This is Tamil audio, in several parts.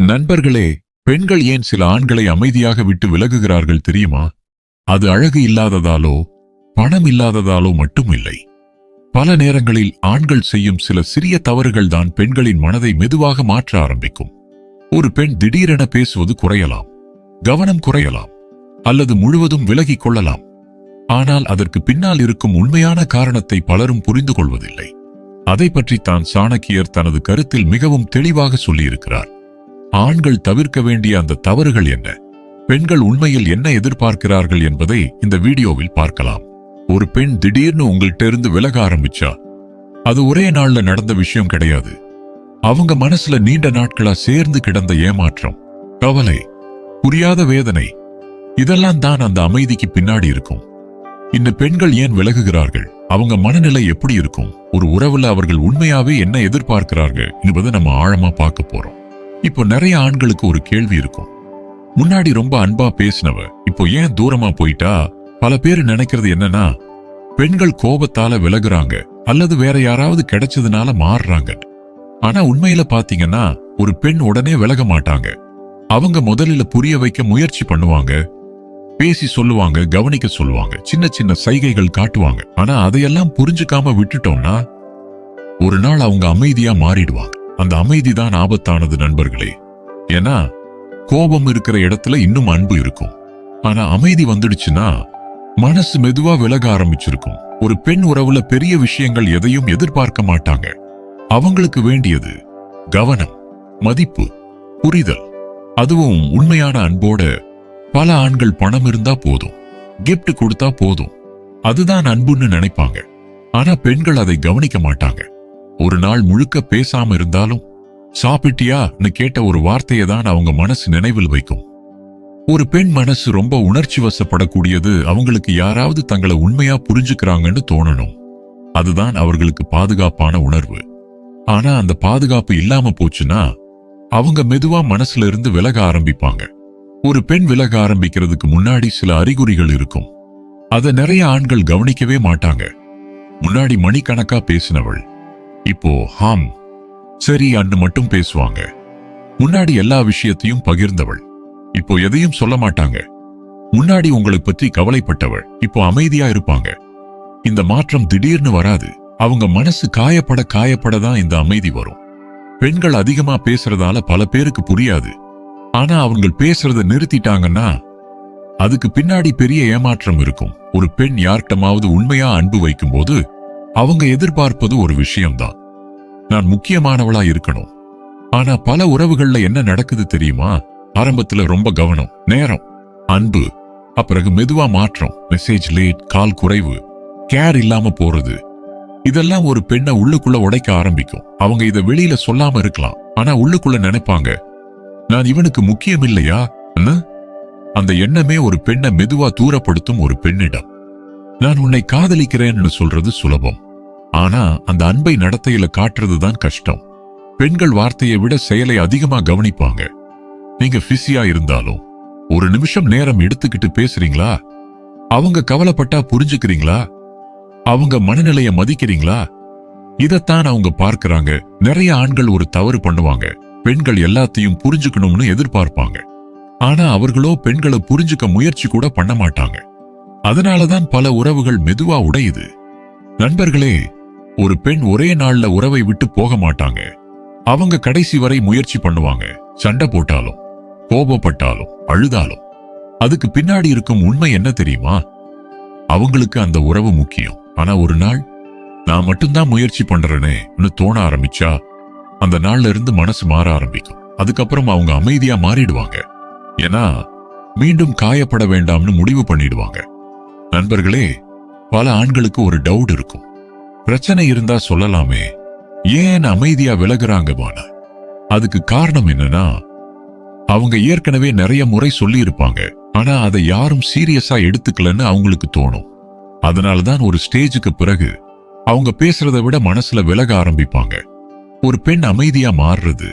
நண்பர்களே, பெண்கள் ஏன் சில ஆண்களை அமைதியாக விட்டு விலகுகிறார்கள் தெரியுமா? அது அழகு இல்லாததாலோ பணம் இல்லாததாலோ மட்டும் இல்லை. பல நேரங்களில் ஆண்கள் செய்யும் சில சிறிய தவறுகள் தான் பெண்களின் மனதை மெதுவாக மாற்ற ஆரம்பிக்கும். ஒரு பெண் திடீரென பேசுவது குறையலாம், கவனம் குறையலாம், அல்லது முழுவதும் விலகிக் கொள்ளலாம். ஆனால் அதற்கு பின்னால் இருக்கும் உண்மையான காரணத்தை பலரும் புரிந்து கொள்வதில்லை. அதை பற்றித்தான் சாணக்கியர் தனது கருத்தில் மிகவும் தெளிவாக சொல்லியிருக்கிறார். ஆண்கள் தவிர்க்க வேண்டிய அந்த தவறுகள் என்ன, பெண்கள் உண்மையில் என்ன எதிர்பார்க்கிறார்கள் என்பதை இந்த வீடியோவில் பார்க்கலாம். ஒரு பெண் திடீர்னு உங்கள்கிட்ட இருந்து விலக ஆரம்பிச்சா அது ஒரே நாள்ல நடந்த விஷயம் கிடையாது. அவங்க மனசுல நீண்ட நாட்களா சேர்ந்து கிடந்த ஏமாற்றம், கவலை, புரியாத வேதனை, இதெல்லாம் தான் அந்த அமைதிக்கு பின்னாடி இருக்கும். இந்த பெண்கள் ஏன் விலகுகிறார்கள், அவங்க மனநிலை எப்படி இருக்கும், ஒரு உறவுல அவர்கள் உண்மையாவே என்ன எதிர்பார்க்கிறார்கள் என்பதை நம்ம ஆழமா பார்க்க போறோம். இப்போ நிறைய ஆண்களுக்கு ஒரு கேள்வி இருக்கும். முன்னாடி ரொம்ப அன்பா பேசினவ இப்போ ஏன் தூரமா போயிட்டா? பல பேர் நினைக்கிறது என்னன்னா, பெண்கள் கோபத்தால விலகுறாங்க அல்லது வேற யாராவது கிடைச்சதுனால மாறுறாங்க. ஆனா உண்மையில பாத்தீங்கன்னா ஒரு பெண் உடனே விலக மாட்டாங்க. அவங்க முதலில் புரிய வைக்க முயற்சி பண்ணுவாங்க, பேசி சொல்லுவாங்க, கவனிக்க சொல்லுவாங்க, சின்ன சின்ன சைகைகள் காட்டுவாங்க. ஆனா அதையெல்லாம் புரிஞ்சுக்காம விட்டுட்டோம்னா ஒரு நாள் அவங்க அமைதியா மாறிடுவாங்க. அந்த அமைதி தான் ஆபத்தானது நண்பர்களே. ஏன்னா கோபம் இருக்கிற இடத்துல இன்னும் அன்பு இருக்கும். ஆனா அமைதி வந்துடுச்சுன்னா மனசு மெதுவா விலக ஆரம்பிச்சிருக்கும். ஒரு பெண் உறவுல பெரிய விஷயங்கள் எதையும் எதிர்பார்க்க மாட்டாங்க. அவங்களுக்கு வேண்டியது கவனம், மதிப்பு, புரிதல், அதுவும் உண்மையான அன்போட. பல ஆண்கள் பணம் இருந்தா போதும், கிஃப்ட் கொடுத்தா போதும், அதுதான் அன்புன்னு நினைப்பாங்க. ஆனா பெண்கள் அதை கவனிக்க மாட்டாங்க. ஒரு நாள் முழுக்க பேசாம இருந்தாலும் சாப்பிட்டியான்னு கேட்ட ஒரு வார்த்தையை தான் அவங்க மனசு நினைவில் வைக்கும். ஒரு பெண் மனசு ரொம்ப உணர்ச்சி வசப்படக்கூடியது. அவங்களுக்கு யாராவது தங்களை உண்மையா புரிஞ்சுக்கிறாங்கன்னு தோணணும். அதுதான் அவர்களுக்கு பாதுகாப்பான உணர்வு. ஆனா அந்த பாதுகாப்பு இல்லாம போச்சுன்னா அவங்க மெதுவா மனசுல இருந்து விலக ஆரம்பிப்பாங்க. ஒரு பெண் விலக ஆரம்பிக்கிறதுக்கு முன்னாடி சில அறிகுறிகள் இருக்கும். அதை நிறைய ஆண்கள் கவனிக்கவே மாட்டாங்க. முன்னாடி மணிக்கணக்கா பேசினவள் இப்போ ஹாம், சரி அன்னு மட்டும் பேசுவாங்க. முன்னாடி எல்லா விஷயத்தையும் பகிர்ந்தவள் இப்போ எதையும் சொல்ல மாட்டாங்க. முன்னாடி உங்களை பற்றி கவலைப்பட்டவள் இப்போ அமைதியா இருப்பாங்க. இந்த மாற்றம் திடீர்னு வராது. அவங்க மனசு காயப்பட தான் இந்த அமைதி வரும். பெண்கள் அதிகமா பேசுறதால பல பேருக்கு புரியாது. ஆனா அவங்க பேசுறத நிறுத்திட்டாங்கன்னா அதுக்கு பின்னாடி பெரிய ஏமாற்றம் இருக்கும். ஒரு பெண் யார்கிட்டமாவது உண்மையா அன்பு வைக்கும் போது அவங்க எதிர்பார்ப்பது ஒரு விஷயம்தான், நான் முக்கியமானவளா இருக்கணும். ஆனா பல உறவுகள்ல என்ன நடக்குது தெரியுமா? ஆரம்பத்துல ரொம்ப கவனம், நேரம், அன்பு, அப்புறம் மெதுவா மாற்றம், மெசேஜ் லேட், கால் குறைவு, கேர் இல்லாம போறது. இதெல்லாம் ஒரு பெண்ணை உள்ளுக்குள்ள உடைக்க ஆரம்பிக்கும். அவங்க இதை வெளியில சொல்லாம இருக்கலாம், ஆனா உள்ளுக்குள்ள நினைப்பாங்க, நான் இவனுக்கு முக்கியம் இல்லையா? அந்த எண்ணமே ஒரு பெண்ணை மெதுவா தூரப்படுத்தும். ஒரு பெண்ணிடம் நான் உன்னை காதலிக்கிறேன்னு சொல்றது சுலபம், ஆனா அந்த அன்பை நடத்தையில காட்டுறதுதான் கஷ்டம். பெண்கள் வார்த்தையை விட செயலை அதிகமா கவனிப்பாங்க. நீங்க பிஸியா இருந்தாலும் ஒரு நிமிஷம் நேரம் எடுத்துக்கிட்டு பேசுறீங்களா? அவங்க கவலைப்பட்டா புரிஞ்சுக்கிறீங்களா? அவங்க மனநிலைய மதிக்கிறீங்களா? இதத்தான் அவங்க பார்க்கறாங்க. நிறைய ஆண்கள் ஒரு தவறு பண்ணுவாங்க. பெண்கள் எல்லாத்தையும் புரிஞ்சுக்கணும்னு எதிர்பார்ப்பாங்க. ஆனா அவர்களோ பெண்களை புரிஞ்சுக்க முயற்சி கூட பண்ண மாட்டாங்க. அதனாலதான் பல உறவுகள் மெதுவா உடையுது. நண்பர்களே, ஒரு பெண் ஒரே நாள்ல உறவை விட்டு போக மாட்டாங்க. அவங்க கடைசி வரை முயற்சி பண்ணுவாங்க. சண்டை போட்டாலும், கோபப்பட்டாலும், அழுதாலும். அதுக்கு பின்னாடி இருக்கும் உண்மை என்ன தெரியுமா? அவங்களுக்கு அந்த உறவு முக்கியம். ஆனா ஒரு நாள் நான் மட்டும்தான் முயற்சி பண்றேன்னு தோண ஆரம்பிச்சா அந்த நாள்ல இருந்து மனசு மாற ஆரம்பிக்கும். அதுக்கப்புறம் அவங்க அமைதியா மாறிடுவாங்க. ஏன்னா மீண்டும் காயப்பட வேண்டாம்னு முடிவு பண்ணிடுவாங்க. நண்பர்களே, பல ஆண்களுக்கு ஒரு டவுட் இருக்கும். பிரச்சனை இருந்தா சொல்லலாமே, ஏன் அமைதியா விலகுறாங்கமான? அதுக்கு காரணம் என்னன்னா, அவங்க ஏற்கனவே நிறைய முறை சொல்லி இருப்பாங்க. ஆனா அதை யாரும் சீரியஸா எடுத்துக்கலன்னு அவங்களுக்கு தோணும். அதனாலதான் ஒரு ஸ்டேஜுக்கு பிறகு அவங்க பேசுறதை விட மனசுல விலக ஆரம்பிப்பாங்க. ஒரு பெண் அமைதியா மாறுறது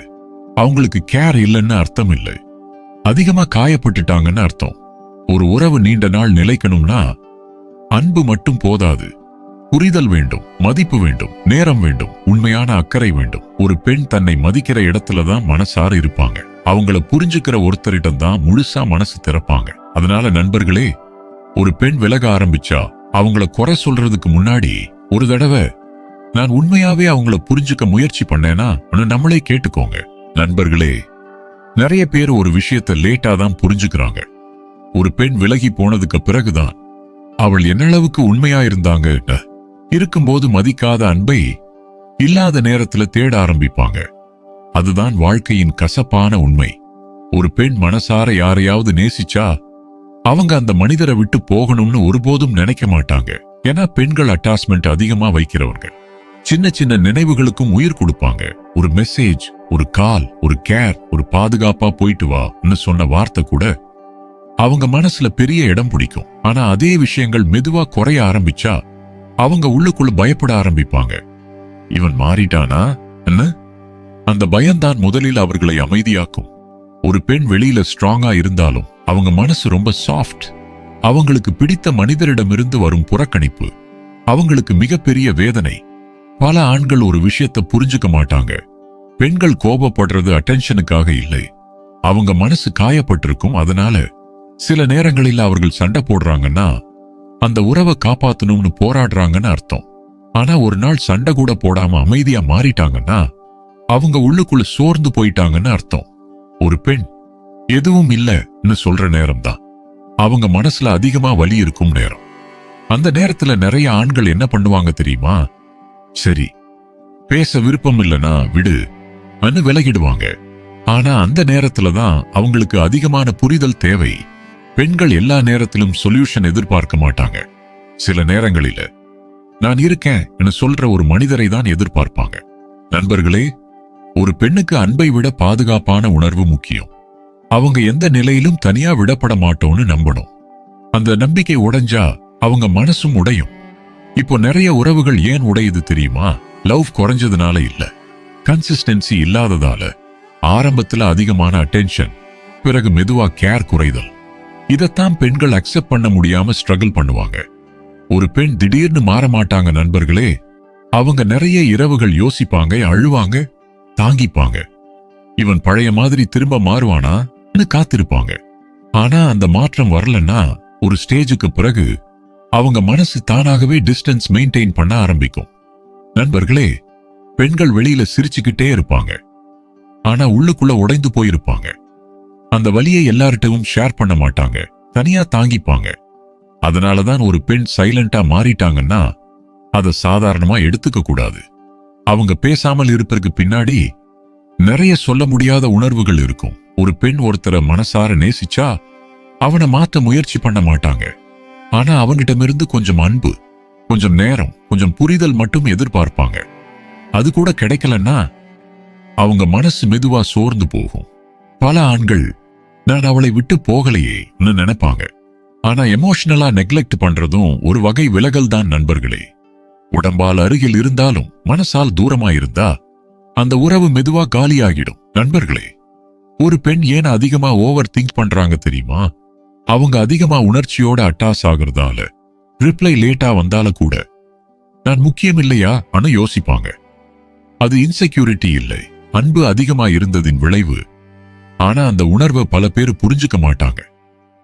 அவங்களுக்கு கேர் இல்லைன்னு அர்த்தம் இல்லை, அதிகமா காயப்பட்டுட்டாங்கன்னு அர்த்தம். ஒரு உறவு நீண்ட நாள் நிலைக்கணும்னா அன்பு மட்டும் போதாது, புரிதல் வேண்டும், மதிப்பு வேண்டும், நேரம் வேண்டும், உண்மையான அக்கறை வேண்டும். ஒரு பெண் தன்னை மதிக்கிற இடத்துலதான் மனசார இருப்பாங்க. அவங்கள புரிஞ்சுக்கிற ஒருத்தரிடம் தான் முழுசா மனசு திறப்பாங்க. அதனால நண்பர்களே, ஒரு பெண் விலக ஆரம்பிச்சா அவங்கள குறை சொல்றதுக்கு முன்னாடி ஒரு தடவை நான் உண்மையாவே அவங்கள புரிஞ்சுக்க முயற்சி பண்ணேனா நம்மளே கேட்டுக்கோங்க. நண்பர்களே, நிறைய பேர் ஒரு விஷயத்தை லேட்டா தான் புரிஞ்சுக்கிறாங்க. ஒரு பெண் விலகி போனதுக்கு பிறகுதான் அவள் என்னளவுக்கு உண்மையா இருந்தாங்க இருக்கும்போது மதிக்காத அன்பை இல்லாத நேரத்துல தேட ஆரம்பிப்பாங்க. அதுதான் வாழ்க்கையின் கசப்பான உண்மை. ஒரு பெண் மனசார யாரையாவது நேசிச்சா அவங்க அந்த மனிதரை விட்டு போகணும்னு ஒருபோதும் நினைக்க மாட்டாங்க. ஏன்னா பெண்கள் அட்டாச்மெண்ட் அதிகமா வைக்கிறவங்க. சின்ன சின்ன நினைவுகளுக்கும் உயிர் கொடுப்பாங்க. ஒரு மெசேஜ், ஒரு கால், ஒரு கேர், ஒரு பாதுகாப்பா போயிட்டு வான்னு சொன்ன வார்த்தை கூட அவங்க மனசுல பெரிய இடம் பிடிக்கும். ஆனா அதே விஷயங்கள் மெதுவா குறைய ஆரம்பிச்சா அவங்க உள்ளுக்குள்ள பயப்பட ஆரம்பிப்பாங்க. இவன் மாறிட்டானா என்ன? அந்த பயம்தான் முதலில் அவர்களை அமைதியாக்கும். ஒரு பெண் வெளியில ஸ்ட்ராங்கா இருந்தாலும் அவங்க மனசு ரொம்ப சாஃப்ட். அவங்களுக்கு பிடித்த மனிதரிடமிருந்து வரும் புறக்கணிப்பு அவங்களுக்கு மிகப்பெரிய வேதனை. பல ஆண்கள் ஒரு விஷயத்தை புரிஞ்சுக்க மாட்டாங்க. பெண்கள் கோபப்படுறது அட்டென்ஷனுக்காக இல்லை, அவங்க மனசு காயப்பட்டிருக்கும். அதனால சில நேரங்களில் அவர்கள் சண்டை போடுறாங்கன்னா அந்த உறவை காப்பாத்தணும்னு போராடுறாங்கன்னு அர்த்தம். ஆனா ஒரு நாள் சண்டை கூட போடாம அமைதியா மாறிட்டாங்கன்னா அவங்க உள்ளுக்குள்ள சோர்ந்து போயிட்டாங்கன்னு அர்த்தம். ஒரு பெண் எதுவும் இல்லைன்னு சொல்ற நேரம் தான் அவங்க மனசுல அதிகமா வலி இருக்கும் நேரம். அந்த நேரத்துல நிறைய ஆண்கள் என்ன பண்ணுவாங்க தெரியுமா? சரி, பேச விருப்பம் இல்லைனா விடு அன்னு விலகிடுவாங்க. ஆனா அந்த நேரத்துல தான் அவங்களுக்கு அதிகமான புரிதல் தேவை. பெண்கள் எல்லா நேரத்திலும் சொல்யூஷன் எதிர்பார்க்க மாட்டாங்க. சில நேரங்களில நான் இருக்கேன் சொல்ற ஒரு மனிதரை தான் எதிர்பார்ப்பாங்க. நண்பர்களே, ஒரு பெண்ணுக்கு அன்பை விட பாதுகாப்பான உணர்வு முக்கியம். அவங்க எந்த நிலையிலும் தனியா விடப்பட மாட்டோம்னு நம்பணும். அந்த நம்பிக்கை உடைஞ்சா அவங்க மனசும் உடையும். இப்போ நிறைய உறவுகள் ஏன் உடையுது தெரியுமா? லவ் குறைஞ்சதுனால இல்ல, கன்சிஸ்டன்சி இல்லாததால. ஆரம்பத்துல அதிகமான அட்டென்ஷன், பிறகு மெதுவா கேர் குறைதல். இதத்தான் பெண்கள் அக்செப்ட் பண்ண முடியாம ஸ்ட்ரகிள் பண்ணுவாங்க. ஒரு பெண் திடீர்னு மாற மாட்டாங்க நண்பர்களே. அவங்க நிறைய இரவுகள் யோசிப்பாங்க, அழுவாங்க, தாங்கிப்பாங்க. இவன் பழைய மாதிரி திரும்ப மாறுவானான்னு காத்திருப்பாங்க. ஆனா அந்த மாற்றம் வரலன்னா ஒரு ஸ்டேஜுக்கு பிறகு அவங்க மனசு தானாகவே டிஸ்டன்ஸ் மெயின்டைன் பண்ண ஆரம்பிக்கும். நண்பர்களே, பெண்கள் வெளியில சிரிச்சுக்கிட்டே இருப்பாங்க, ஆனா உள்ளுக்குள்ள உடைந்து போயிருப்பாங்க. அந்த வலியை எல்லார்கிட்டவும் ஷேர் பண்ண மாட்டாங்க, தனியா தாங்கிப்பாங்க. அதனாலதான் ஒரு பெண் சைலண்டா மாறிட்டாங்கன்னா அதை சாதாரணமா எடுத்துக்க கூடாது. அவங்க பேசாமல் இருப்பதற்கு பின்னாடி நிறைய சொல்ல முடியாத உணர்வுகள் இருக்கும். ஒரு பெண் ஒருத்தரை மனசார நேசிச்சா அவனை மாற்ற முயற்சி பண்ண மாட்டாங்க. ஆனா அவனிடமிருந்து கொஞ்சம் அன்பு, கொஞ்சம் நேரம், கொஞ்சம் புரிதல் மட்டும் எதிர்பார்ப்பாங்க. அது கூட கிடைக்கலன்னா அவங்க மனசு மெதுவா சோர்ந்து போகும். பல ஆண்கள் நான் அவளை விட்டு போகலையேன்னு நினைப்பாங்க. ஆனா எமோஷனலா நெக்லெக்ட் பண்றதும் ஒரு வகை விலகல் தான் நண்பர்களே. உடம்பால் அருகில் இருந்தாலும் மனசால் தூரமா இருந்தா அந்த உறவு மெதுவா காலியாகிடும். நண்பர்களே, ஒரு பெண் ஏன் அதிகமா ஓவர் திங்க் பண்றாங்க தெரியுமா? அவங்க அதிகமா உணர்ச்சியோட அட்டாச் ஆகுறதால ரிப்ளை லேட்டா வந்தால கூட நான் முக்கியம் இல்லையா அனு யோசிப்பாங்க. அது இன்செக்யூரிட்டி இல்லை, அன்பு அதிகமா இருந்ததின் விளைவு. ஆனா அந்த உணர்வை பல பேர் புரிஞ்சுக்க மாட்டாங்க.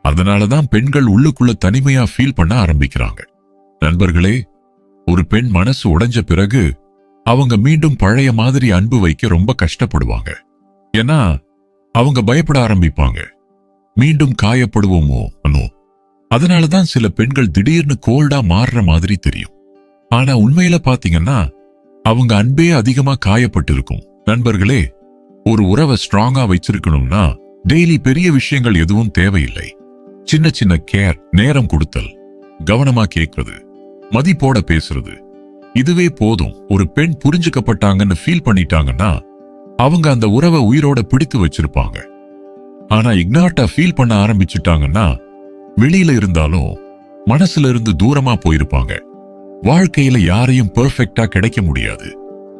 அதனாலதான் பெண்கள் உள்ளுக்குள்ள தனிமையா ஃபீல் பண்ண ஆரம்பிக்கிறாங்க. நண்பர்களே, ஒரு பெண் மனசு உடைஞ்ச பிறகு அவங்க மீண்டும் பழைய மாதிரி அன்பு வைக்க ரொம்ப கஷ்டப்படுவாங்க. ஏன்னா அவங்க பயப்பட ஆரம்பிப்பாங்க, மீண்டும் காயப்படுவோமோ அனோ. அதனாலதான் சில பெண்கள் திடீர்னு கோல்டா மாறுற மாதிரி தெரியும். ஆனா உண்மையில பாத்தீங்கன்னா அவங்க அன்பே அதிகமா காயப்பட்டு இருக்கும். நண்பர்களே, ஒரு உறவை ஸ்ட்ராங்கா வச்சிருக்கணும்னா டெய்லி பெரிய விஷயங்கள் எதுவும் தேவையில்லை. சின்ன சின்ன கேர், நேரம் கொடுத்தல், கவனமா கேட்கறது, மதிப்போட பேசுறது, இதுவே போதும். ஒரு பெண் புரிஞ்சுக்கப்பட்டாங்கன்னு ஃபீல் பண்ணிட்டாங்கன்னா அவங்க அந்த உறவை உயிரோட பிடித்து வச்சிருப்பாங்க. ஆனா இக்னாட்டா ஃபீல் பண்ண ஆரம்பிச்சுட்டாங்கன்னா வெளியில இருந்தாலும் மனசுல இருந்து தூரமா போயிருப்பாங்க. வாழ்க்கையில யாரையும் பெர்ஃபெக்ட்டா கிடைக்க முடியாது.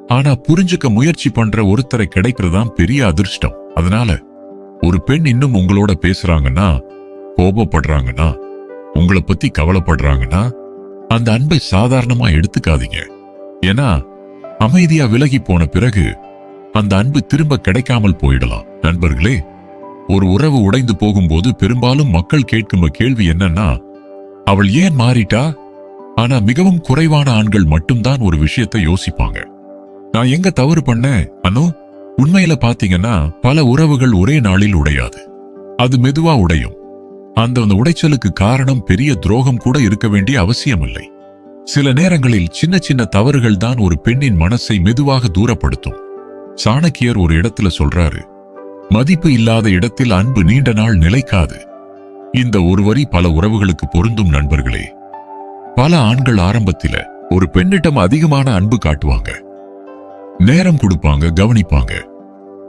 ஆனா புரிஞ்சுக்க முயற்சி பண்ற ஒருத்தரை கிடைக்கிறதுதான் பெரிய அதிர்ஷ்டம். அதனால ஒரு பெண் இன்னும் உங்களோட பேசுறாங்கன்னா, கோபப்படுறாங்கன்னா, உங்களை பத்தி கவலைப்படுறாங்கன்னா அந்த அன்பை சாதாரணமா எடுத்துக்காதீங்க. ஏன்னா அமைதியா விலகி போன பிறகு அந்த அன்பு திரும்ப கிடைக்காமல் போயிடலாம். நண்பர்களே, ஒரு உறவு உடைந்து போகும்போது பெரும்பாலும் மக்கள் கேட்கும் கேள்வி என்னன்னா, அவள் ஏன் மாறிட்டா? ஆனா மிகவும் குறைவான ஆண்கள் மட்டும்தான் ஒரு விஷயத்தை யோசிப்பாங்க. நான் எங்க தவறு பண்ணேன்? உண்மையில பாத்தீங்கன்னா பல உறவுகள் ஒரே நாளில் உடையாது. அது மெதுவா உடையும். அந்த உடைச்சலுக்கு காரணம் பெரிய துரோகம் கூட இருக்க வேண்டிய அவசியமில்லை. சில நேரங்களில் சின்ன சின்ன தவறுகள் தான் ஒரு பெண்ணின் மனசை மெதுவாக தூரப்படுத்தும். சாணக்கியர் ஒரு இடத்துல சொல்றாரு, மதிப்பு இல்லாத இடத்தில் அன்பு நீண்ட நாள் நிலைக்காது. இந்த ஒரு வரி பல உறவுகளுக்கு பொருந்தும் நண்பர்களே. பல ஆண்கள் ஆரம்பத்தில ஒரு பெண்ணிடம் அதிகமான அன்பு காட்டுவாங்க, நேரம் கொடுப்பாங்க, கவனிப்பாங்க,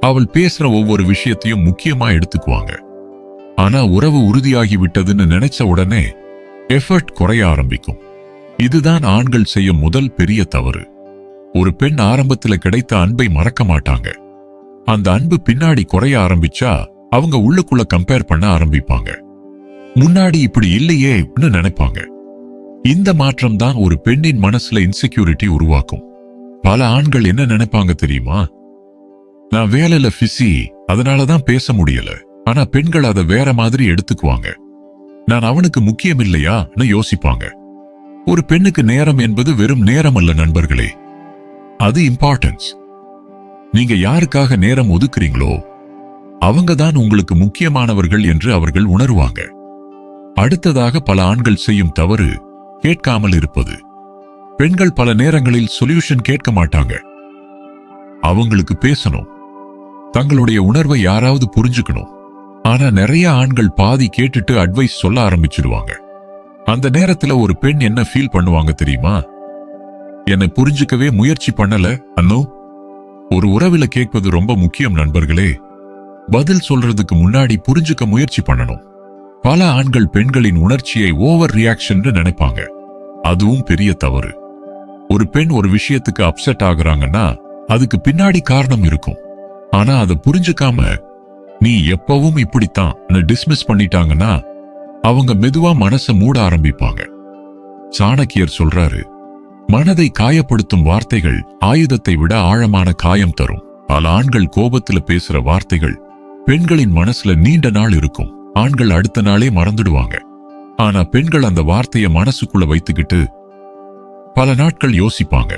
அவள் பேசுற ஒவ்வொரு விஷயத்தையும் முக்கியமா எடுத்துக்குவாங்க. ஆனா உறவு உறுதியாகி விட்டதுன்னு நினைச்ச உடனே எஃபர்ட் குறைய ஆரம்பிக்கும். இதுதான் ஆண்கள் செய்யும் முதல் பெரிய தவறு. ஒரு பெண் ஆரம்பத்துல கிடைத்த அன்பை மறக்க மாட்டாங்க. அந்த அன்பு பின்னாடி குறைய ஆரம்பிச்சா அவங்க உள்ளுக்குள்ள கம்பேர் பண்ண ஆரம்பிப்பாங்க. முன்னாடி இப்படி இல்லையேன்னு நினைப்பாங்க. இந்த மாற்றம் தான் ஒரு பெண்ணின் மனசுல இன்செக்யூரிட்டி உருவாக்கும். பல ஆண்கள் என்ன நினைப்பாங்க தெரியுமா? நான் வேலையில பிஸி, அதனாலதான் பேச முடியல. ஆனா பெண்கள் அதை வேற மாதிரி எடுத்துக்குவாங்க. நான் அவனுக்கு முக்கியம் இல்லையான்னு யோசிப்பாங்க. ஒரு பெண்ணுக்கு நேரம் என்பது வெறும் நேரம் அல்ல நண்பர்களே, அது இம்பார்ட்டன்ஸ். நீங்க யாருக்காக நேரம் ஒதுக்குறீங்களோ அவங்க தான் உங்களுக்கு முக்கியமானவர்கள் என்று அவர்கள் உணர்வாங்க. அடுத்ததாக பல ஆண்கள் செய்யும் தவறு கேட்காமல் இருப்பது. பெண்கள் பல நேரங்களில் சொல்யூஷன் கேட்க மாட்டாங்க. அவங்களுக்கு பேசணும், தங்களுடைய உணர்வை யாராவது புரிஞ்சுக்கணும். ஆனா நிறைய ஆண்கள் பாதி கேட்டுட்டு அட்வைஸ் சொல்ல ஆரம்பிச்சிடுவாங்க. அந்த நேரத்துல ஒரு பெண் என்ன ஃபீல் பண்ணுவாங்க தெரியுமா? என்னை புரிஞ்சுக்கவே முயற்சி பண்ணல. ஒரு உறவில கேட்பது ரொம்ப முக்கியம் நண்பர்களே. பதில் சொல்றதுக்கு முன்னாடி புரிஞ்சுக்க முயற்சி பண்ணணும். பல ஆண்கள் பெண்களின் உணர்ச்சியை ஓவர் ரியாக்ஷன் நினைப்பாங்க. அதுவும் பெரிய தவறு. ஒரு பெண் ஒரு விஷயத்துக்கு அப்செட் ஆகுறாங்கன்னா அதுக்கு பின்னாடி காரணம் இருக்கும். ஆனா அதை புரிஞ்சுக்காம நீ எப்பவும் இப்படித்தான் டிஸ்மிஸ் பண்ணிட்டாங்கன்னா அவங்க மெதுவா மனசை மூட ஆரம்பிப்பாங்க. சாணக்கியர் சொல்றாரு, மனதை காயப்படுத்தும் வார்த்தைகள் ஆயுதத்தை விட ஆழமான காயம் தரும். பல ஆண்கள் கோபத்துல பேசுற வார்த்தைகள் பெண்களின் மனசுல நீண்ட நாள் இருக்கும். ஆண்கள் அடுத்த நாளே மறந்துடுவாங்க. ஆனா பெண்கள் அந்த வார்த்தையை மனசுக்குள்ள வைத்துக்கிட்டு பல நாட்கள் யோசிப்பாங்க.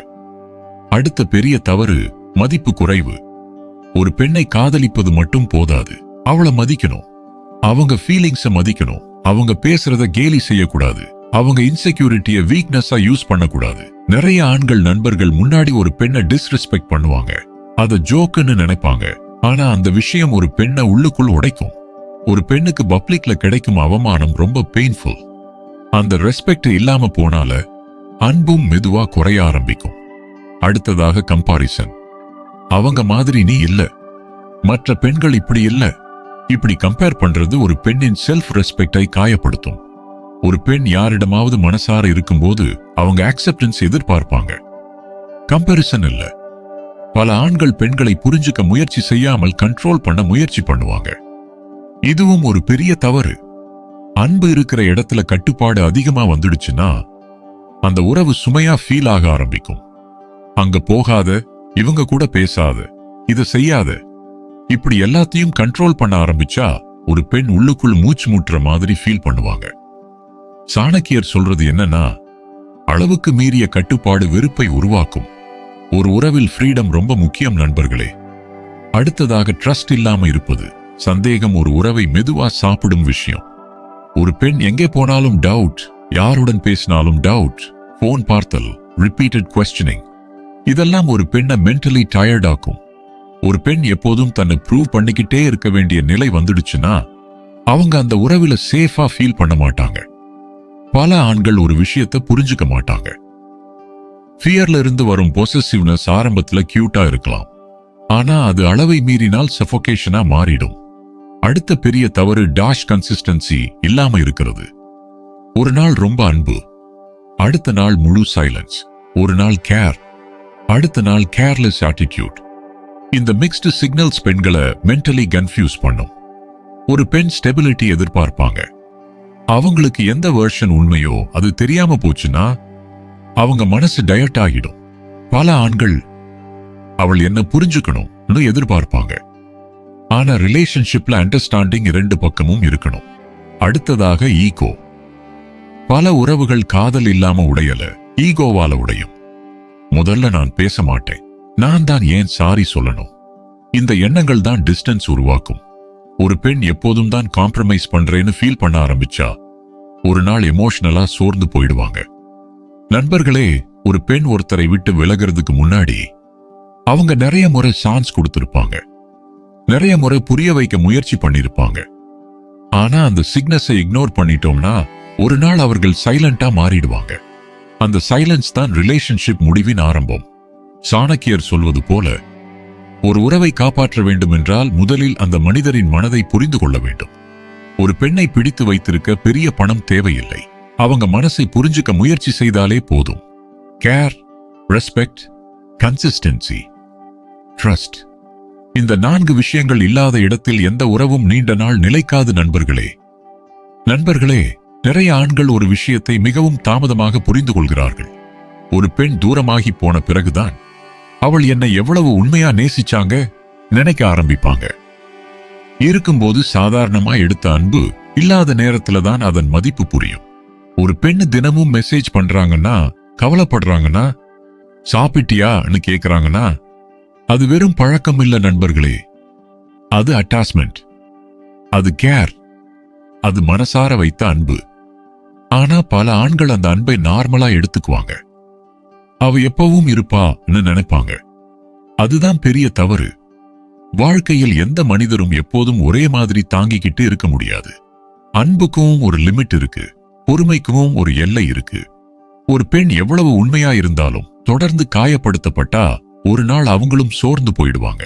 அடுத்த பெரிய தவறு மதிப்பு குறைவு. ஒரு பெண்ணை காதலிப்பது மட்டும் போதாது, அவளை மதிக்கணும். அவங்க ஃபீலிங்ஸை மதிக்கணும். அவங்க பேசுறத கேலி செய்யக்கூடாது. அவங்க இன்செக்யூரிட்டியை வீக்னஸா யூஸ் பண்ணக்கூடாது. நிறைய ஆண்கள் நண்பர்கள் முன்னாடி ஒரு பெண்ணை டிஸ்ரெஸ்பெக்ட் பண்ணுவாங்க. அத ஜோக்குன்னு நினைப்பாங்க. ஆனா அந்த விஷயம் ஒரு பெண்ணை உள்ளுக்குள் உடைக்கும். ஒரு பெண்ணுக்கு பப்ளிக்ல கிடைக்கும் அவமானம் ரொம்ப பெயின்ஃபுல். அந்த ரெஸ்பெக்ட் இல்லாம போனால அன்பும் மெதுவா குறைய ஆரம்பிக்கும். அடுத்ததாக கம்பாரிசன். அவங்க மாதிரி நீ இல்ல, மற்ற பெண்கள் இப்படி இல்ல, இப்படி கம்பேர் பண்றது ஒரு பெண்ணின் செல்ஃப் ரெஸ்பெக்டை காயப்படுத்தும். ஒரு பெண் யாரிடமாவது மனசார இருக்கும்போது அவங்க அக்செப்டன்ஸ் எதிர்பார்ப்பாங்க, கம்பேரிசன் இல்ல. பல ஆண்கள் பெண்களை புரிஞ்சுக்க முயற்சி செய்யாமல் கண்ட்ரோல் பண்ண முயற்சி பண்ணுவாங்க. இதுவும் ஒரு பெரிய தவறு. அன்பு இருக்கிற இடத்துல கட்டுப்பாடு அதிகமா வந்துடுச்சுன்னா அந்த உறவு சுமையா ஃபீல் ஆக ஆரம்பிக்கும். அங்க போகாத, இவங்க கூட பேசாத, இத செய்யாத, இப்படி எல்லாத்தையும் கண்ட்ரோல் பண்ண ஆரம்பிச்சா ஒரு பெண் உள்ளுக்குள் மூச்சு முட்டுற மாதிரி ஃபீல் பண்ணுவாங்க. சாணக்கியர் சொல்றது என்னன்னா, அளவுக்கு மீறிய கட்டுப்பாடு வெறுப்பை உருவாக்கும். ஒரு உறவில் ஃப்ரீடம் ரொம்ப முக்கியம் நண்பர்களே. அடுத்ததாக ட்ரஸ்ட் இல்லாம இருப்பது. சந்தேகம் ஒரு உறவை மெதுவா சாப்பிடும் விஷயம். ஒரு பெண் எங்கே போனாலும் டவுட், யாருடன் பேசினாலும் டவுட், போன் பார்த்தல், ரிப்பீட்டட் குவெஸ்டனிங், இதெல்லாம் ஒரு பெண்ணை மென்டலி டயர்ட் ஆக்கும். ஒரு பெண் எப்போதும் தன்னை ப்ரூவ் பண்ணிக்கிட்டே இருக்க வேண்டிய நிலை வந்துடுச்சுன்னா அவங்க அந்த உறவில சேஃபா ஃபீல் பண்ண மாட்டாங்க. பல ஆண்கள் ஒரு விஷயத்தை புரிஞ்சுக்க மாட்டாங்க. ஃபியர்ல இருந்து வரும் பொசசிவ்னஸ் ஆரம்பத்துல கியூட்டா இருக்கலாம், ஆனா அது அளவை மீறினால் சஃபோகேஷனா மாறிடும். அடுத்த பெரிய தவறு டாஷ் கன்சிஸ்டன்சி இல்லாம இருக்கிறது. ஒரு நாள் ரொம்ப அன்பு, அடுத்த நாள் முழு சைலன்ஸ். ஒரு நாள் கேர், அடுத்த நாள் கேர்லெஸ் ஆட்டிடியூட். இந்த மிக்ஸ்டு சிக்னல்ஸ் பெண்களை மென்டலி கன்ஃபியூஸ் பண்ணும். ஒரு பெண் ஸ்டெபிலிட்டி எதிர்பார்ப்பாங்க. அவங்களுக்கு எந்த வெர்ஷன் உண்மையோ அது தெரியாம போச்சுன்னா அவங்க மனசு டயட் ஆகிடும். பல ஆண்கள் அவள் என்ன புரிஞ்சுக்கணும்னு எதிர்பார்ப்பாங்க. ஆனா ரிலேஷன்ஷிப்ல அண்டர்ஸ்டாண்டிங் இரண்டு பக்கமும் இருக்கணும். அடுத்ததாக ஈகோ. பல உறவுகள் காதல் இல்லாம உடையல, ஈகோவால உடையும். முதல்ல நான் பேச மாட்டேன், நான் தான் ஏன் சாரி சொல்லணும், இந்த எண்ணங்கள் தான் டிஸ்டன்ஸ் உருவாக்கும். ஒரு பெண் எப்போதும் தான் காம்ப்ரமைஸ் பண்றேன்னு ஃபீல் பண்ண ஆரம்பிச்சா ஒரு நாள் எமோஷனலா சோர்ந்து போயிடுவாங்க. நண்பர்களே, ஒரு பெண் ஒருத்தரை விட்டு விலகிறதுக்கு முன்னாடி அவங்க நிறைய முறை சான்ஸ் கொடுத்திருப்பாங்க, நிறைய முறை புரிய வைக்க முயற்சி பண்ணிருப்பாங்க. ஆனா அந்த சிக்னஸை இக்னோர் பண்ணிட்டோம்னா ஒரு நாள் அவர்கள் சைலண்டா மாறிடுவாங்க. அந்த சைலன்ஸ் தான் ரிலேஷன்ஷிப் முடிவின் ஆரம்பம். சாணக்கியர் சொல்வது போல, ஒரு உறவை காப்பாற்ற வேண்டும் என்றால் முதலில் அந்த மனிதரின் மனதை புரிந்து கொள்ள வேண்டும். ஒரு பெண்ணை பிடித்து வைத்திருக்க பெரிய பணம் தேவையில்லை, அவங்க மனசை புரிஞ்சுக்க முயற்சி செய்தாலே போதும். கேர், ரெஸ்பெக்ட், கன்சிஸ்டன்சி, ட்ரஸ்ட், இந்த 4 விஷயங்கள் இல்லாத இடத்தில் எந்த உறவும் நீண்ட நாள் நிலைக்காது. நண்பர்களே, நிறைய ஆண்கள் ஒரு விஷயத்தை மிகவும் தாமதமாக புரிந்து கொள்கிறார்கள். ஒரு பெண் தூரமாகி போன பிறகுதான் அவள் என்னை எவ்வளவு உண்மையா நேசிச்சாங்க நினைக்க ஆரம்பிப்பாங்க. இருக்கும்போது சாதாரணமா எடுத்த அன்பு இல்லாத நேரத்துல தான் அதன் மதிப்பு புரியும். ஒரு பெண்ணு தினமும் மெசேஜ் பண்றாங்கன்னா, கவலைப்படுறாங்கன்னா, சாப்பிட்டியான்னு கேக்குறாங்கன்னா, அது வெறும் பழக்கம் இல்ல நண்பர்களே, அது அட்டாச்மெண்ட், அது கேர், அது மனசார வைத்த அன்பு. ஆனா பல ஆண்கள் அந்த அன்பை நார்மலா எடுத்துக்குவாங்க. அவ எப்பவும் இருப்பான்னு நினைப்பாங்க. அதுதான் பெரிய தவறு. வாழ்க்கையில் எந்த மனிதரும் எப்போதும் ஒரே மாதிரி தாங்கிக்கிட்டு இருக்க முடியாது. அன்புக்கும் ஒரு லிமிட் இருக்கு, பொறுமைக்கும் ஒரு எல்லை இருக்கு. ஒரு பெண் எவ்வளவு உண்மையா இருந்தாலும் தொடர்ந்து காயப்படுத்தப்பட்டா ஒரு நாள் அவங்களும் சோர்ந்து போயிடுவாங்க.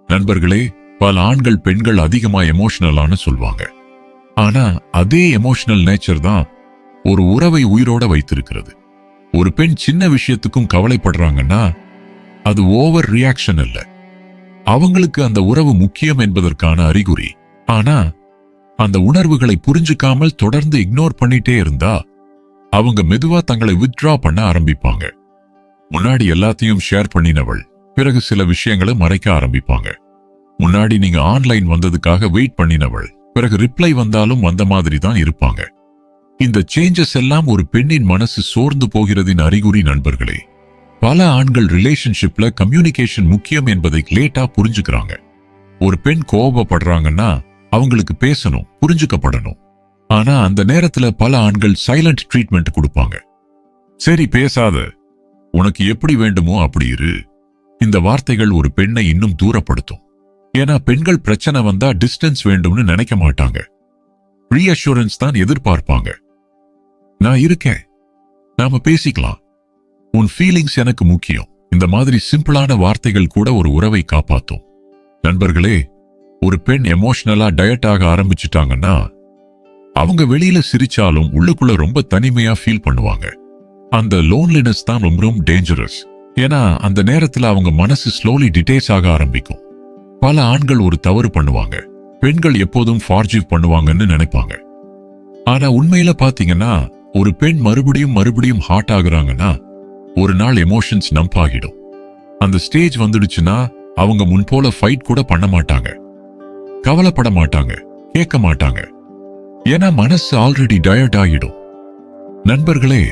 நண்பர்களே, பல ஆண்கள் பெண்கள் அதிகமா எமோஷனலான்னு சொல்வாங்க. ஆனா அதே எமோஷனல் நேச்சர் தான் ஒரு உறவை உயிரோட வைத்திருக்கிறது. ஒரு பெண் சின்ன விஷயத்துக்கும் கவலைப்படுறாங்கன்னா அது ஓவர் ரியாக்ஷன் இல்ல, அவங்களுக்கு அந்த உறவு முக்கியம் என்பதற்கான அறிகுறி. ஆனா அந்த உணர்வுகளை புரிஞ்சுக்காமல் தொடர்ந்து இக்னோர் பண்ணிட்டே இருந்தா அவங்க மெதுவா தங்களை வித்ட்ரா பண்ண ஆரம்பிப்பாங்க. முன்னாடி எல்லாத்தையும் ஷேர் பண்ணினவள் பிறகு சில விஷயங்களை மறைக்க ஆரம்பிப்பாங்க. முன்னாடி நீங்க ஆன்லைன் வந்ததுக்காக வெயிட் பண்ணினவள் பிறகு ரிப்ளை வந்தாலும் வந்த மாதிரி தான் இருப்பாங்க. இந்த சேஞ்சஸ் எல்லாம் ஒரு பெண்ணின் மனசு சோர்ந்து போகிறதின் அறிகுறி. நண்பர்களே, பல ஆண்கள் ரிலேஷன்ஷிப்ல கம்யூனிகேஷன் முக்கியம் என்பதை லேட்டா புரிஞ்சுக்கிறாங்க. ஒரு பெண் கோபப்படுறாங்கன்னா அவங்களுக்கு பேசணும், புரிஞ்சுக்கப்படணும். ஆனா அந்த நேரத்துல பல ஆண்கள் சைலண்ட் ட்ரீட்மெண்ட் கொடுப்பாங்க. சரி பேசாத, உனக்கு எப்படி வேண்டுமோ அப்படி இரு. இந்த வார்த்தைகள் ஒரு பெண்ணை இன்னும் தூரப்படுத்தும். ஏன்னா பெண்கள் பிரச்சனை வந்தா டிஸ்டன்ஸ் வேண்டும்னு நினைக்க மாட்டாங்க, ரீஅஷூரன்ஸ் தான் எதிர்பார்ப்பாங்க. நான் இருக்கேன், நாம பேசிக்கலாம், உன் ஃபீலிங்ஸ் எனக்கு முக்கியம். இந்த மாதிரி சிம்பிளான வார்த்தைகள் கூட ஒரு உறவை காப்பாத்தும். நண்பர்களே, ஒரு பெண் எமோஷனலா டயட் ஆக ஆரம்பிச்சுட்டாங்கன்னா அவங்க வெளியில சிரிச்சாலும் உள்ளுக்குள்ள ரொம்ப தனிமையா ஃபீல் பண்ணுவாங்க. அந்த லோன்லினஸ் தான் ரொம்ப டேஞ்சரஸ். ஏன்னா அந்த நேரத்துல அவங்க மனசு ஸ்லோலி டிடேச் ஆக ஆரம்பிக்கும். பல ஆண்கள் ஒரு தவறு பண்ணுவாங்க, பெண்கள் எப்போதும் ஃபார்ஜிவ் பண்ணுவாங்கன்னு நினைப்பாங்க. ஆனா உண்மையில பாத்தீங்கன்னா ஒரு பெண் மறுபடியும் ஹாட் ஆகுறாங்கன்னா ஒரு நாள் எமோஷன்ஸ் நம்ப் ஆகிடும். அந்த ஸ்டேஜ் வந்துடுச்சுன்னா அவங்க முன்போல ஃபைட் கூட பண்ண மாட்டாங்க, கவலைப்பட மாட்டாங்க, கேட்க மாட்டாங்க. ஏன்னா மனசு ஆல்ரெடி டயர்ட் ஆகிடும். நண்பர்களே,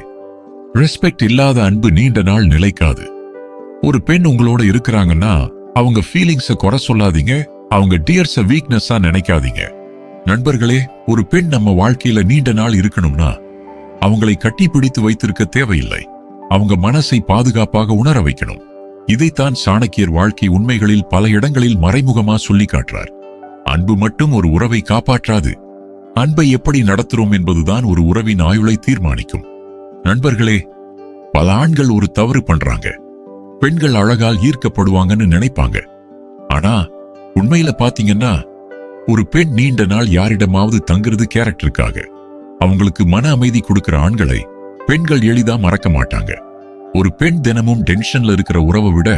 ரெஸ்பெக்ட் இல்லாத அன்பு நீண்ட நாள் நிலைக்காது. ஒரு பெண் உங்களோட இருக்கிறாங்கன்னா அவங்க ஃபீலிங்ஸை குறை சொல்லாதீங்க, அவங்க டியர்ஸ வீக்னஸா நினைக்காதீங்க. நண்பர்களே, ஒரு பெண் நம்ம வாழ்க்கையில நீண்ட நாள் இருக்கணும்னா அவங்களை கட்டி பிடித்து வைத்திருக்க தேவையில்லை, அவங்க மனசை பாதுகாப்பாக உணர வைக்கணும். இதைத்தான் சாணக்கியர் வாழ்க்கை உண்மைகளில் பல இடங்களில் மறைமுகமா சொல்லி காட்டுறார். அன்பு மட்டும் ஒரு உறவை காப்பாற்றாது, அன்பை எப்படி நடத்துறோம் என்பதுதான் ஒரு உறவின் ஆயுளை தீர்மானிக்கும். நண்பர்களே, பல ஆண்கள் ஒரு தவறு பண்றாங்க. பெண்கள் அழகால் ஈர்க்கப்படுவாங்கன்னு நினைப்பாங்க. ஆனா உண்மையில பாத்தீங்கன்னா ஒரு பெண் நீண்ட நாள் யாரிடமாவது தங்குறது கேரக்டருக்காக. அவங்களுக்கு மன அமைதி கொடுக்கிற ஆண்களை பெண்கள் எளிதா மறக்க மாட்டாங்க. ஒரு பெண் தினமும் டென்ஷன்ல இருக்கிற உறவை விட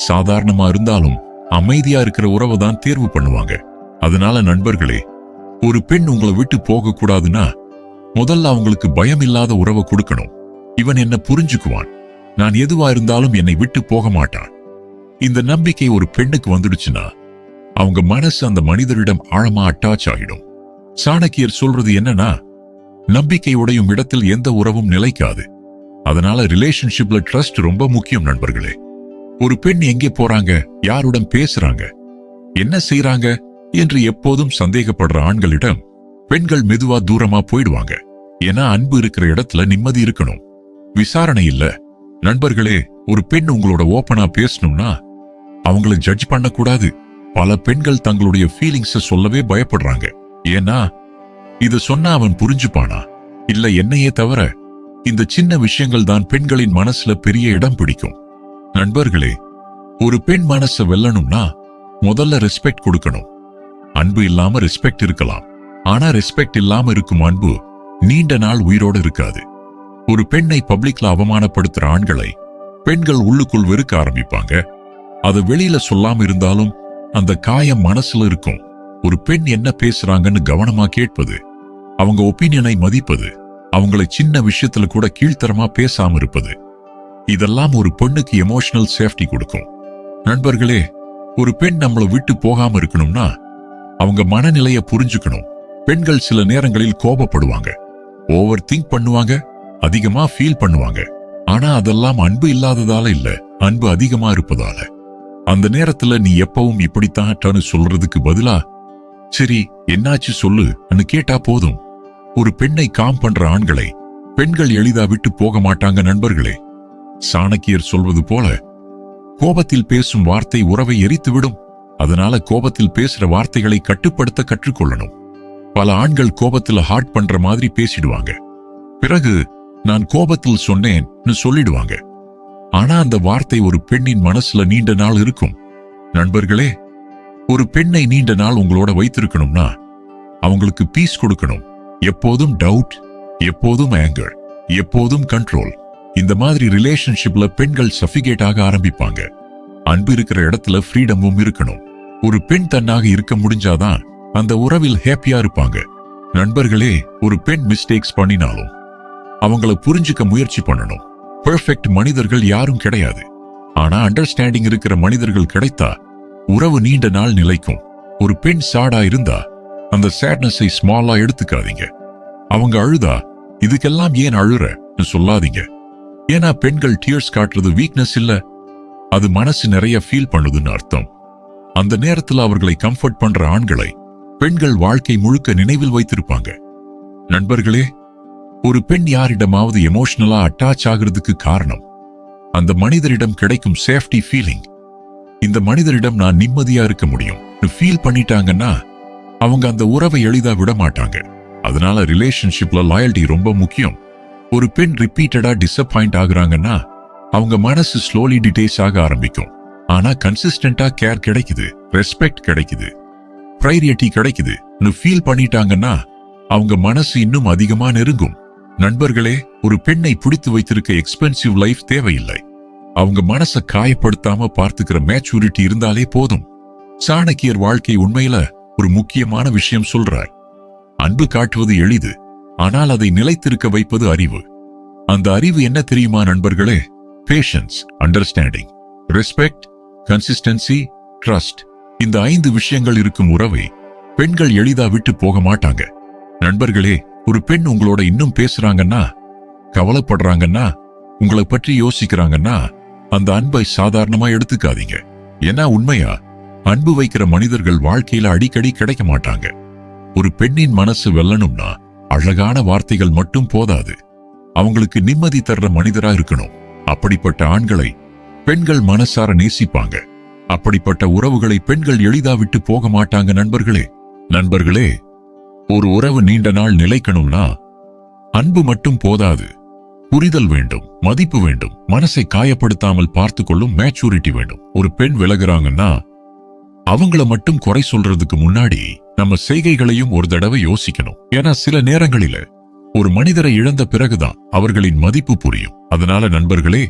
சாதாரணமா இருந்தாலும் அமைதியா இருக்கிற உறவை தான் தேர்வு பண்ணுவாங்க. அதனால நண்பர்களே, ஒரு பெண் உங்களை விட்டு போக கூடாதுன்னா முதல்ல அவங்களுக்கு பயம் இல்லாத உறவை கொடுக்கணும். இவன் என்ன புரிஞ்சுக்குவான், நான் எதுவா இருந்தாலும் என்னை விட்டு போக மாட்டான். இந்த நம்பிக்கை ஒரு பெண்ணுக்கு வந்துடுச்சுன்னா அவங்க மனசு அந்த மனிதரிடம் ஆழமா அட்டாச் ஆகிடும். சாணக்கியர் சொல்றது என்னன்னா, நம்பிக்கை உடையும் இடத்தில் எந்த உறவும் நிலைக்காது. அதனால ரிலேஷன்ஷிப்ல ட்ரஸ்ட் ரொம்ப முக்கியம் நண்பர்களே. ஒரு பெண் எங்கே போறாங்க, யாருடன் பேசுறாங்க, என்ன செய்றாங்க என்று எப்போதும் சந்தேகப்படுற ஆண்களிடம் பெண்கள் மெதுவா தூரமா போயிடுவாங்க. ஏன்னா அன்பு இருக்கிற இடத்துல நிம்மதி இருக்கணும், விசாரணை இல்ல. நண்பர்களே, ஒரு பெண் உங்களோட ஓப்பனா பேசணும்னா அவங்கள ஜட்ஜ் பண்ணக்கூடாது. பல பெண்கள் தங்களுடைய ஃபீலிங்ஸ சொல்லவே பயப்படுறாங்க. ஏன்னா இத சொன்னா அவன் புரிஞ்சுப்பானா, இல்ல என்னையே தவிர. இந்த சின்ன விஷயங்கள் தான் பெண்களின் மனசுல பெரிய இடம் பிடிக்கும். நண்பர்களே, ஒரு பெண் மனசை வெல்லணும்னா முதல்ல ரெஸ்பெக்ட் கொடுக்கணும். அன்பு இல்லாம ரெஸ்பெக்ட் இருக்கலாம், ஆனா ரெஸ்பெக்ட் இல்லாம இருக்கும் அன்பு நீண்ட நாள் உயிரோடு இருக்காது. ஒரு பெண்ணை பப்ளிக்ல அவமானப்படுத்துற ஆண்களை பெண்கள் உள்ளுக்குள் வெறுக்க ஆரம்பிப்பாங்க. அது வெளியில சொல்லாம இருந்தாலும் அந்த காயம் மனசுல இருக்கும். ஒரு பெண் என்ன பேசுறாங்கன்னு கவனமா கேட்பது, அவங்க ஒப்பீனியனை மதிப்பது, அவங்களை சின்ன விஷயத்துல கூட கீழ்த்தரமா பேசாம இருப்பது, இதெல்லாம் ஒரு பெண்ணுக்கு எமோஷனல் சேஃப்டி கொடுக்கும். நண்பர்களே, ஒரு பெண் நம்மளை விட்டு போகாம இருக்கணும்னா அவங்க மனநிலைய புரிஞ்சுக்கணும். பெண்கள் சில நேரங்களில் கோபப்படுவாங்க, ஓவர் திங்க் பண்ணுவாங்க, அதிகமா ஃபீல் பண்ணுவாங்க. ஆனா அதெல்லாம் அன்பு இல்லாததால இல்ல, அன்பு அதிகமா இருப்பதால. அந்த நேரத்துல நீ எப்பவும் இப்படித்தான் சொல்றதுக்கு பதிலா சரி என்னாச்சு சொல்லுன்னு கேட்டா போதும். ஒரு பெண்ணை காம் பண்ற ஆண்களை பெண்கள் எளிதா விட்டு போக மாட்டாங்க நண்பர்களே. சாணக்கியர் சொல்வது போல, கோபத்தில் பேசும் வார்த்தை உறவை எரித்துவிடும். அதனால கோபத்தில் பேசுற வார்த்தைகளை கட்டுப்படுத்த கற்றுக்கொள்ளணும். பல ஆண்கள் கோபத்துல ஹார்ட் பண்ற மாதிரி பேசிடுவாங்க, பிறகு நான் கோபத்தில் சொன்னேன்னு சொல்லிடுவாங்க. ஆனா அந்த வார்த்தை ஒரு பெண்ணின் மனசுல நீண்ட நாள் இருக்கும். நண்பர்களே, ஒரு பெண்ணை நீண்ட நாள் உங்களோட வைத்திருக்கணும்னா அவங்களுக்கு பீஸ் கொடுக்கணும். எப்போதும் டவுட், எப்போதும் ஆங்கர், எப்போதும் கண்ட்ரோல். இந்த மாதிரி ரிலேஷன்ஷிப்ல பெண்கள் சஃபிகேட் ஆக ஆரம்பிப்பாங்க. அன்பு இருக்கிற இடத்துல ஃப்ரீடமும் இருக்கணும். ஒரு பெண் தன்னாக இருக்க முடிஞ்சாதான் அந்த உறவில் ஹேப்பியா இருப்பாங்க. நண்பர்களே, ஒரு பெண் மிஸ்டேக்ஸ் பண்ணினாலும் அவங்கள புரிஞ்சுக்க முயற்சி பண்ணணும். பெர்ஃபெக்ட் மனிதர்கள் யாரும் கிடையாது, ஆனா அண்டர்ஸ்டாண்டிங் இருக்கிற மனிதர்கள் கிடைத்தா உறவு நீண்ட நாள் நிலைக்கும். ஒரு பெண் சாடா இருந்தா அந்த சேட்னஸை ஸ்மாலா எடுத்துக்காதீங்க. அவங்க அழுதா இதுக்கெல்லாம் ஏன் அழுறன்னு சொல்லாதீங்க. ஏன்னா பெண்கள் டியர்ஸ் காட்டுறது வீக்னஸ் இல்ல, அது மனசு நிறைய ஃபீல் பண்ணுதுன்னு அர்த்தம். அந்த நேரத்துல அவர்களை கம்ஃபர்ட் பண்ற ஆண்களை பெண்கள் வாழ்க்கை முழுக்க நினைவில் வைத்திருப்பாங்க. நண்பர்களே, ஒரு பெண் யாரிடமாவது எமோஷனலா அட்டாச் ஆகிறதுக்கு காரணம் அந்த மனிதரிடம் கிடைக்கும் சேஃப்டி ஃபீலிங். இந்த மனிதரிடம் நான் நிம்மதியா இருக்க முடியும் ஃபீல் பண்ணிட்டாங்கன்னா அவங்க அந்த உறவை எளிதா விட மாட்டாங்க. அதனால ரிலேஷன்ஷிப்ல லாயல்டி ரொம்ப முக்கியம். ஒரு பெண் ரிப்பீட்டடா டிசப்பாயிண்ட் ஆகுறாங்கன்னா அவங்க மனசு ஸ்லோலி டிடேஸ் ஆக ஆரம்பிக்கும். ஆனா கன்சிஸ்டன்டா கேர் கிடைக்குது, ரெஸ்பெக்ட் கிடைக்குது, ப்ரையாரிட்டி கிடைக்குதுன்னு ஃபீல் பண்ணிட்டாங்கன்னா அவங்க மனசு இன்னும் அதிகமா நெருங்கும். நண்பர்களே, ஒரு பெண்ணை பிடித்து வைத்திருக்க எக்ஸ்பென்சிவ் லைஃப் தேவையில்லை. அவங்க மனசை காயப்படுத்தாம பார்த்துக்கிற மேச்சூரிட்டி இருந்தாலே போதும். சாணக்கியர் வாழ்க்கை உண்மையில ஒரு முக்கியமான விஷயம் சொல்றார். அன்பு காட்டுவது எளிது, ஆனால் அதை நிலைத்திருக்க வைப்பது அறிவு. அந்த அறிவு என்ன தெரியுமா நண்பர்களே? Patience, understanding, respect, consistency, trust. இந்த 5 விஷயங்கள் இருக்கும் உறவை பெண்கள் எளிதா விட்டு போக மாட்டாங்க. நண்பர்களே, ஒரு பெண் உங்களோட இன்னும் பேசுறாங்கன்னா, கவலைப்படுறாங்கன்னா, உங்களை பற்றி யோசிக்கிறாங்கன்னா அந்த அன்பை சாதாரணமா எடுத்துக்காதீங்க. ஏன்னா உண்மையா அன்பு வைக்கிற மனிதர்கள் வாழ்க்கையில அடிக்கடி கிடைக்க மாட்டாங்க. ஒரு பெண்ணின் மனசு வெல்லணும்னா அழகான வார்த்தைகள் மட்டும் போதாது, அவங்களுக்கு நிம்மதி தர்ற மனிதரா இருக்கணும். அப்படிப்பட்ட ஆண்களை பெண்கள் மனசார நேசிப்பாங்க. அப்படிப்பட்ட உறவுகளை பெண்கள் எளிதா விட்டு போக மாட்டாங்க. நண்பர்களே, ஒரு உறவு நீண்ட நாள் நிலைக்கணும்னா அன்பு மட்டும் போதாது, புரிதல் வேண்டும், மதிப்பு வேண்டும், மனசை காயப்படுத்தாமல் பார்த்து கொள்ளும் மேச்சூரிட்டி வேண்டும். ஒரு பெண் விலகுறாங்கன்னா அவங்கள மட்டும் குறை சொல்றதுக்கு முன்னாடி நம்ம செய்கைகளையும் ஒரு தடவை யோசிக்கணும். ஏன்னா சில நேரங்களில ஒரு மனிதரை இழந்த பிறகுதான் அவர்களின் மதிப்பு புரியும். அதனால நண்பர்களே,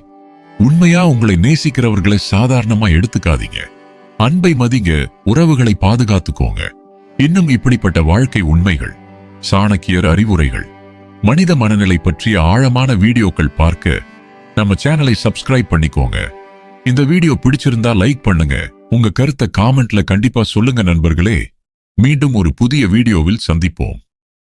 உண்மையா உங்களை நேசிக்கிறவர்களை சாதாரணமா எடுத்துக்காதீங்க. அன்பை மதிங்க, உறவுகளை பாதுகாத்துக்கோங்க. இன்னும் இப்படிப்பட்ட வாழ்க்கை உண்மைகள், சாணக்கியர் அறிவுரைகள், மனித மனநிலை பற்றிய ஆழமான வீடியோக்கள் பார்க்க நம்ம சேனலை சப்ஸ்கிரைப் பண்ணிக்கோங்க. இந்த வீடியோ பிடிச்சிருந்தா லைக் பண்ணுங்க. உங்க கருத்தை காமெண்ட்ல கண்டிப்பா சொல்லுங்க நண்பர்களே. மீண்டும் ஒரு புதிய வீடியோவில் சந்திப்போம்.